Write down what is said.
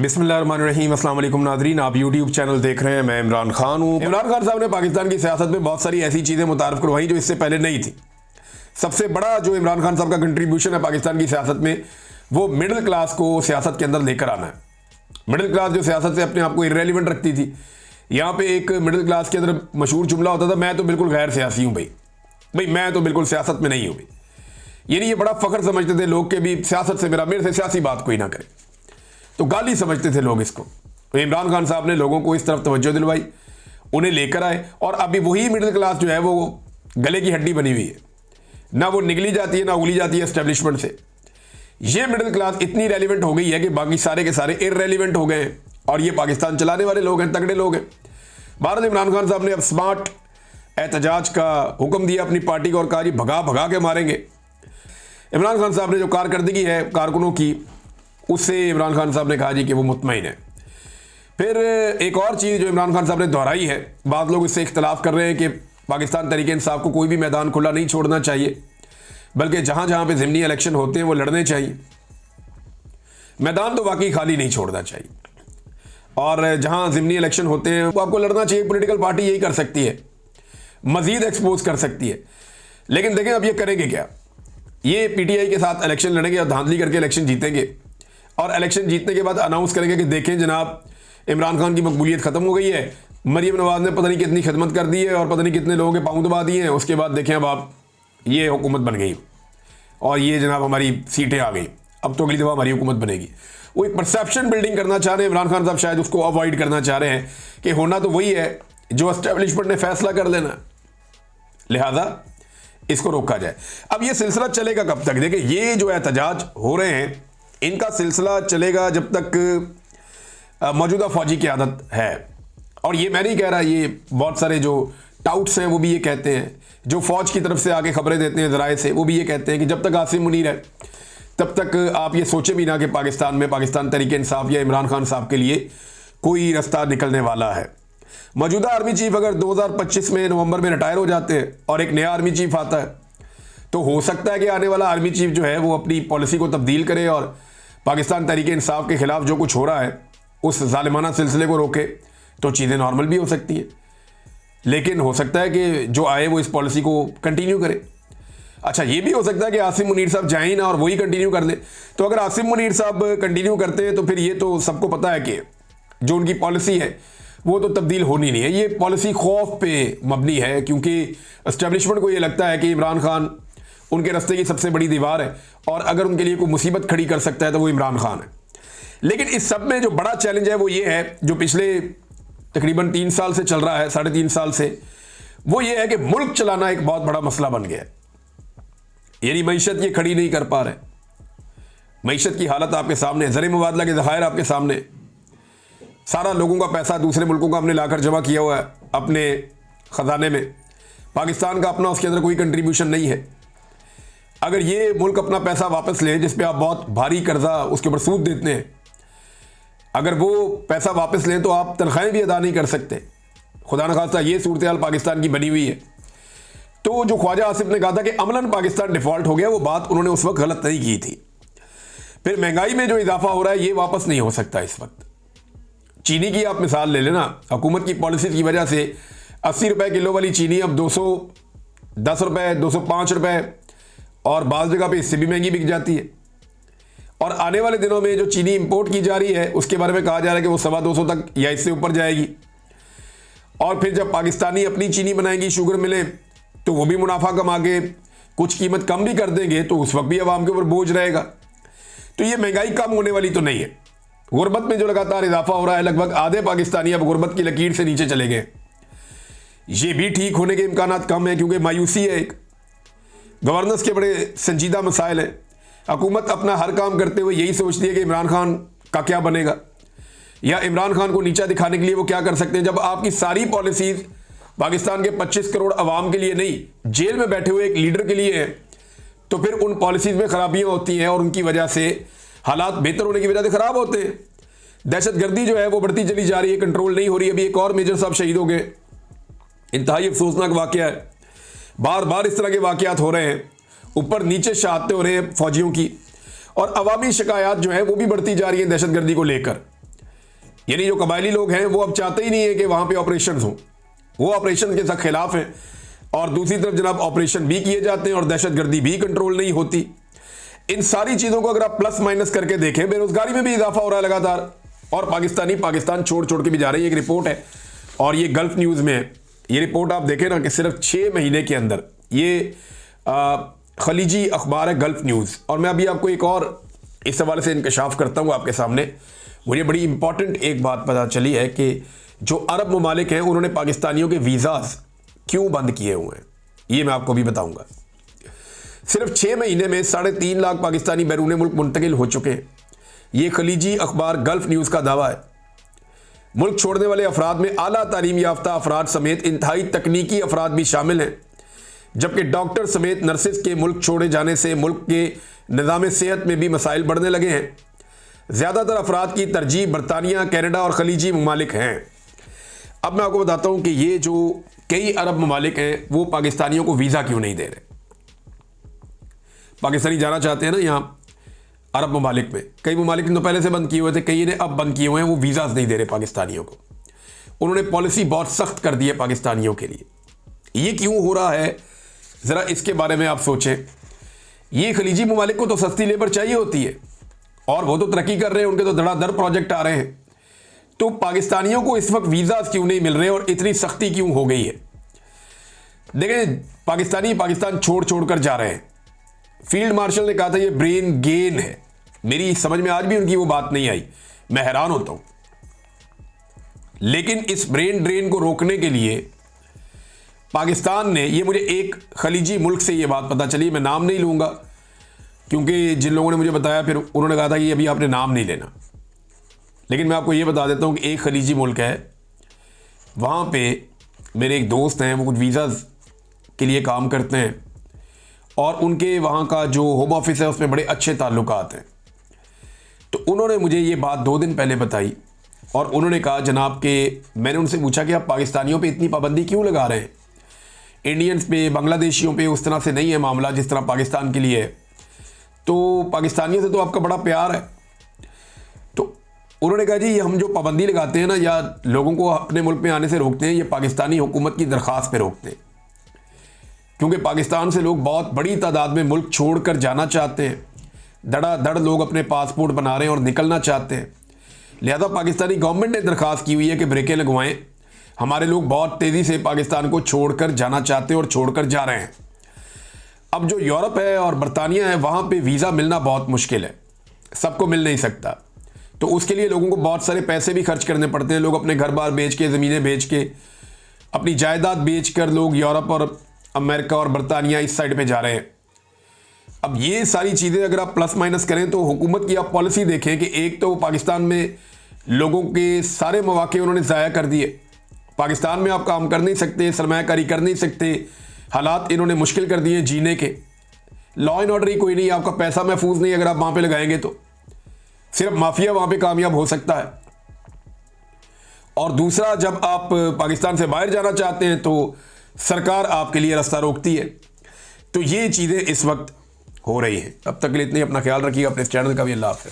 बिस्मिल्लाहिर्रहमानिर्रहीम। अस्सलाम वालेकुम नाज़रीन, आप यूट्यूब चैनल देख रहे हैं। मैं इमरान खान हूँ। इमरान खान साहब ने पाकिस्तान की सियासत में बहुत सारी ऐसी चीज़ें मुतारफ़ करवाई जो इससे पहले नहीं थी। सबसे बड़ा जो इमरान खान साहब का कंट्रीब्यूशन है पाकिस्तान की सियासत में, वो मिडिल क्लास को सियासत के अंदर लेकर आना है। मिडिल क्लास जो सियासत से अपने आप को इररेलेवेंट रखती थी, यहाँ पे एक मिडिल क्लास के अंदर मशहूर जुमला होता था, मैं तो बिल्कुल गैर सियासी हूँ भाई मैं तो बिल्कुल सियासत में नहीं हूँ भाई। यानी ये बड़ा फ़ख्र समझते थे लोग के भी सियासत से मेरे से सियासी बात कोई ना करे, तो गाली समझते थे लोग इसको। तो इमरान खान साहब ने लोगों को इस तरफ तवज्जो दिलवाई, उन्हें लेकर आए, और अभी वही मिडिल क्लास जो है वो गले की हड्डी बनी हुई है, ना वो निगली जाती है ना उगली जाती है एस्टेब्लिशमेंट से। ये मिडिल क्लास इतनी रेलिवेंट हो गई है कि बाकी सारे के सारे इररेलिवेंट हो गए हैं, और ये पाकिस्तान चलाने वाले लोग हैं, तगड़े लोग हैं। भारत इमरान खान साहब ने अब स्मार्ट एहतजाज का हुक्म दिया अपनी पार्टी को और कहा जी भगा भगा के मारेंगे। इमरान खान साहब ने जो कारकर्दगी है कारकुनों की, उससे इमरान खान साहब ने कहा जी कि वो मुतमईन है। फिर एक और चीज़ जो इमरान खान साहब ने दोहराई है, बाद लोग इससे इख्तलाफ कर रहे हैं कि पाकिस्तान तहरीक इंसाफ को कोई भी मैदान खुला नहीं छोड़ना चाहिए, बल्कि जहाँ जहाँ पे ज़िमनी इलेक्शन होते हैं वो लड़ने चाहिए। मैदान तो वाकई खाली नहीं छोड़ना चाहिए, और जहाँ ज़िमनी इलेक्शन होते हैं वो आपको लड़ना चाहिए। पॉलिटिकल पार्टी यही कर सकती है, मज़ीद एक्सपोज कर सकती है। लेकिन देखें अब ये करेंगे क्या, ये पीटीआई के साथ इलेक्शन लड़ेंगे और धांधली करके इलेक्शन जीतेंगे, और इलेक्शन जीतने के बाद अनाउंस करेंगे कि देखें जनाब इमरान खान की मकबूलियत ख़त्म हो गई है, मरीम नवाज ने पता नहीं कितनी खिदमत कर दी है और पता नहीं कितने लोगों के पाँव दबा दिए हैं, उसके बाद देखें अब आप ये हुकूमत बन गई और ये जनाब हमारी सीटें आ गई, अब तो अगली दफ़ा हमारी हुकूमत बनेगी। वो एक परसेप्शन बिल्डिंग करना चाह रहे हैं इमरान खान साहब, शायद उसको अवॉइड करना चाह रहे हैं कि होना तो वही है जो एस्टेब्लिशमेंट ने फैसला कर लेना, लिहाजा इसको रोका जाए। अब ये सिलसिला चलेगा कब तक? देखिए ये जो एहतजाज हो रहे हैं इनका सिलसिला चलेगा जब तक मौजूदा फौजी क़यादत है। और ये मैं नहीं कह रहा, ये बहुत सारे जो टाउट्स हैं वो भी ये कहते हैं, जो फ़ौज की तरफ से आके खबरें देते हैं ज़राए से, वो भी ये कहते हैं कि जब तक आसिम मुनीर है तब तक आप ये सोचे भी ना कि पाकिस्तान में पाकिस्तान तहरीक इंसाफ या इमरान खान साहब के लिए कोई रास्ता निकलने वाला है। मौजूदा आर्मी चीफ अगर 2025 में नवंबर में रिटायर हो जाते हैं और एक नया आर्मी चीफ आता है, तो हो सकता है कि आने वाला आर्मी चीफ जो है वो अपनी पॉलिसी को तब्दील करे और पाकिस्तान तहरीक इंसाफ के खिलाफ जो कुछ हो रहा है उस जालिमाना सिलसिले को रोके, तो चीज़ें नॉर्मल भी हो सकती हैं। लेकिन हो सकता है कि जो आए वो इस पॉलिसी को कंटिन्यू करे। अच्छा, ये भी हो सकता है कि आसिम मुनीर साहब जाएं ना और वही कंटिन्यू कर लें। तो अगर आसिम मुनीर साहब कंटिन्यू करते हैं तो फिर ये तो सबको पता है कि जो उनकी पॉलिसी है वो तो तब्दील होनी नहीं है। ये पॉलिसी खौफ पे मबनी है, क्योंकि एस्टेब्लिशमेंट को ये लगता है कि इमरान खान उनके रास्ते की सबसे बड़ी दीवार है, और अगर उनके लिए कोई मुसीबत खड़ी कर सकता है तो वो इमरान खान है। लेकिन इस सब में जो बड़ा चैलेंज है वो ये है, जो पिछले तकरीबन 3 साल से चल रहा है, 3.5 साल से, वो ये है कि मुल्क चलाना एक बहुत बड़ा मसला बन गया है। यानी मईशत ये खड़ी नहीं कर पा रहे। मईशत की हालत आपके सामने, ज़र मुबादला के ज़खायर आपके सामने, सारा लोगों का पैसा दूसरे मुल्कों का हमने लाकर जमा किया हुआ है अपने ख़जाने में, पाकिस्तान का अपना उसके अंदर कोई कंट्रीब्यूशन नहीं है। अगर ये मुल्क अपना पैसा वापस ले, जिस पे आप बहुत भारी कर्जा उसके ऊपर सूद देते हैं, अगर वो पैसा वापस लें तो आप तनख्वाहें भी अदा नहीं कर सकते। खुदा न खास्ता ये सूरत हाल पाकिस्तान की बनी हुई है। तो जो ख्वाजा आसिफ ने कहा था कि अमलन पाकिस्तान डिफ़ॉल्ट हो गया, वो बात उन्होंने उस वक्त गलत नहीं की थी। फिर महंगाई में जो इजाफा हो रहा है ये वापस नहीं हो सकता इस वक्त। चीनी की आप मिसाल ले लेना, हुकूमत की पॉलिसी की वजह से 80 रुपये किलो वाली चीनी अब 210 रुपये, 205 रुपये, और बाज़ जगह पे इससे भी महंगी बिक जाती है। और आने वाले दिनों में जो चीनी इंपोर्ट की जा रही है उसके बारे में कहा जा रहा है कि वो 225 तक या इससे ऊपर जाएगी। और फिर जब पाकिस्तानी अपनी चीनी बनाएंगी, शुगर मिले, तो वो भी मुनाफा कमा के कुछ कीमत कम भी कर देंगे, तो उस वक्त भी आवाम के ऊपर बोझ रहेगा। तो ये महंगाई कम होने वाली तो नहीं है। गुर्बत में जो लगातार इजाफा हो रहा है, लगभग आधे पाकिस्तानी अब गुर्बत की लकीर से नीचे चले गए। ये भी ठीक होने के इम्कान कम है, क्योंकि मायूसी है, एक गवर्नेंस के बड़े संजीदा मसाइल हैं। हुकूमत अपना हर काम करते हुए यही सोचती है कि इमरान खान का क्या बनेगा, या इमरान खान को नीचा दिखाने के लिए वो क्या कर सकते हैं। जब आपकी सारी पॉलिसीज़ पाकिस्तान के 25 करोड़ अवाम के लिए नहीं, जेल में बैठे हुए एक लीडर के लिए है, तो फिर उन पॉलिसीज़ में खराबियाँ होती हैं और उनकी वजह से हालात बेहतर होने की वजह से ख़राब होते हैं। दहशतगर्दी जो है वो बढ़ती चली जा रही है, कंट्रोल नहीं हो रही। अभी एक और मेजर साहब शहीद हो गए, इंतहाई अफसोसनाक वाक़या है। बार बार इस तरह के वाक़यात हो रहे हैं, ऊपर नीचे शहादतें हो रहे हैं फ़ौजियों की, और अवामी शिकायत जो है वो भी बढ़ती जा रही है दहशतगर्दी को लेकर। यानी जो कबायली लोग हैं वो अब चाहते ही नहीं है कि वहां पे ऑपरेशन हो, वो ऑपरेशन के सख्त खिलाफ हैं। और दूसरी तरफ जनाब ऑपरेशन भी किए जाते हैं और दहशतगर्दी भी कंट्रोल नहीं होती। इन सारी चीजों को अगर आप प्लस माइनस करके देखें, बेरोजगारी में भी इजाफा हो रहा है लगातार, और पाकिस्तानी पाकिस्तान छोड़ छोड़ के भी जा रही है। एक रिपोर्ट है और ये गल्फ न्यूज में है, ये रिपोर्ट आप देखें ना कि सिर्फ 6 महीने के अंदर, ये खलीजी अखबार है गल्फ न्यूज। और मैं अभी आपको एक और इस हवाले से इंकशाफ करता हूं आपके सामने। मुझे बड़ी इंपॉर्टेंट एक बात पता चली है कि जो अरब ममालिक हैं उन्होंने पाकिस्तानियों के वीज़ाज क्यों बंद किए हुए हैं, ये मैं आपको भी बताऊंगा। सिर्फ 6 महीने में 3.5 लाख पाकिस्तानी बैरून मुल्क मुंतकिल हो चुके हैं। ये खलीजी अखबार गल्फ न्यूज़ का दावा है। मुल्क छोड़ने वाले अफराद में आला तालीम याफ्ता अफराद समेत इंतहाई तकनीकी अफराद भी शामिल हैं, जबकि डॉक्टर समेत नर्सेज के मुल्क छोड़े जाने से मुल्क के निज़ाम सेहत में भी मसाइल बढ़ने लगे हैं। ज़्यादातर अफराद की तरजीह बरतानिया, कनाडा और खलीजी ममालिक हैं। अब मैं आपको बताता हूँ कि ये जो कई अरब ममालिक हैं वो पाकिस्तानियों को वीज़ा क्यों नहीं दे रहे। पाकिस्तानी जाना चाहते हैं ना यहाँ अरब ममालिक में, कई ममालिक ने तो पहले से बंद किए हुए थे, कई ने अब बंद किए हुए हैं, वो वीज़ाज नहीं दे रहे पाकिस्तानियों को। उन्होंने पॉलिसी बहुत सख्त कर दी है पाकिस्तानियों के लिए। ये क्यों हो रहा है, ज़रा इसके बारे में आप सोचें। ये खलीजी ममालिक को तो सस्ती लेबर चाहिए होती है और वो तो तरक्की कर रहे हैं, उनके तो धड़ाधड़ प्रोजेक्ट आ रहे हैं, तो पाकिस्तानियों को इस वक्त वीज़ाज क्यों नहीं मिल रहे और इतनी सख्ती क्यों हो गई है। देखें, पाकिस्तानी पाकिस्तान छोड़ छोड़ कर जा रहे हैं। फील्ड मार्शल ने कहा था ये ब्रेन गेन है, मेरी समझ में आज भी उनकी वो बात नहीं आई, मैं हैरान होता हूं। लेकिन इस ब्रेन ड्रेन को रोकने के लिए पाकिस्तान ने, ये मुझे एक खलीजी मुल्क से ये बात पता चली, मैं नाम नहीं लूंगा क्योंकि जिन लोगों ने मुझे बताया फिर उन्होंने कहा था कि अभी आपने नाम नहीं लेना, लेकिन मैं आपको ये बता देता हूं कि एक खलीजी मुल्क है, वहां पे मेरे एक दोस्त हैं, वो कुछ वीज़ाज के लिए काम करते हैं और उनके वहाँ का जो होम ऑफिस है उसमें बड़े अच्छे ताल्लुकात हैं। तो उन्होंने मुझे ये बात 2 दिन पहले बताई और उन्होंने कहा जनाब के, मैंने उनसे पूछा कि आप पाकिस्तानियों पे इतनी पाबंदी क्यों लगा रहे हैं, इंडियंस पे, बांग्लादेशियों पे उस तरह से नहीं है मामला जिस तरह पाकिस्तान के लिए है, तो पाकिस्तानियों से तो आपका बड़ा प्यार है। तो उन्होंने कहा जी हम जो पाबंदी लगाते हैं ना या लोगों को अपने मुल्क में आने से रोकते हैं, ये पाकिस्तानी हुकूमत की दरख्वास्त पे रोकते हैं, क्योंकि पाकिस्तान से लोग बहुत बड़ी तादाद में मुल्क छोड़कर जाना चाहते हैं, धड़ाधड़ लोग अपने पासपोर्ट बना रहे हैं और निकलना चाहते हैं। लिहाजा पाकिस्तानी गवर्नमेंट ने दरख्वास्त की हुई है कि ब्रेकें लगवाएं, हमारे लोग बहुत तेज़ी से पाकिस्तान को छोड़कर जाना चाहते हैं और छोड़कर जा रहे हैं। अब जो यूरोप है और बरतानिया है वहाँ पे वीज़ा मिलना बहुत मुश्किल है, सबको मिल नहीं सकता, तो उसके लिए लोगों को बहुत सारे पैसे भी खर्च करने पड़ते हैं। लोग अपने घर बार बेच के, ज़मीनें बेच के, अपनी जायदाद बेच कर लोग यूरोप और अमेरिका और बरतानिया इस साइड पे जा रहे हैं। अब ये सारी चीज़ें अगर आप प्लस माइनस करें तो हुकूमत की आप पॉलिसी देखें कि एक तो पाकिस्तान में लोगों के सारे मौके उन्होंने ज़ाया कर दिए, पाकिस्तान में आप काम कर नहीं सकते, सरमायाकारी कर नहीं सकते, हालात इन्होंने मुश्किल कर दिए जीने के। लॉ एंड ऑर्डर ही कोई नहीं, आपका पैसा महफूज नहीं अगर आप वहाँ पे लगाएंगे तो, सिर्फ माफिया वहाँ पे कामयाब हो सकता है। और दूसरा, जब आप पाकिस्तान से बाहर जाना चाहते हैं तो सरकार आपके लिए रास्ता रोकती है। तो ये चीज़ें इस वक्त हो रही हैं। अब तक के लिए इतनी, अपना ख्याल रखिएगा, अपने इस चैनल का भी। अल्लाह हाफ़िज़।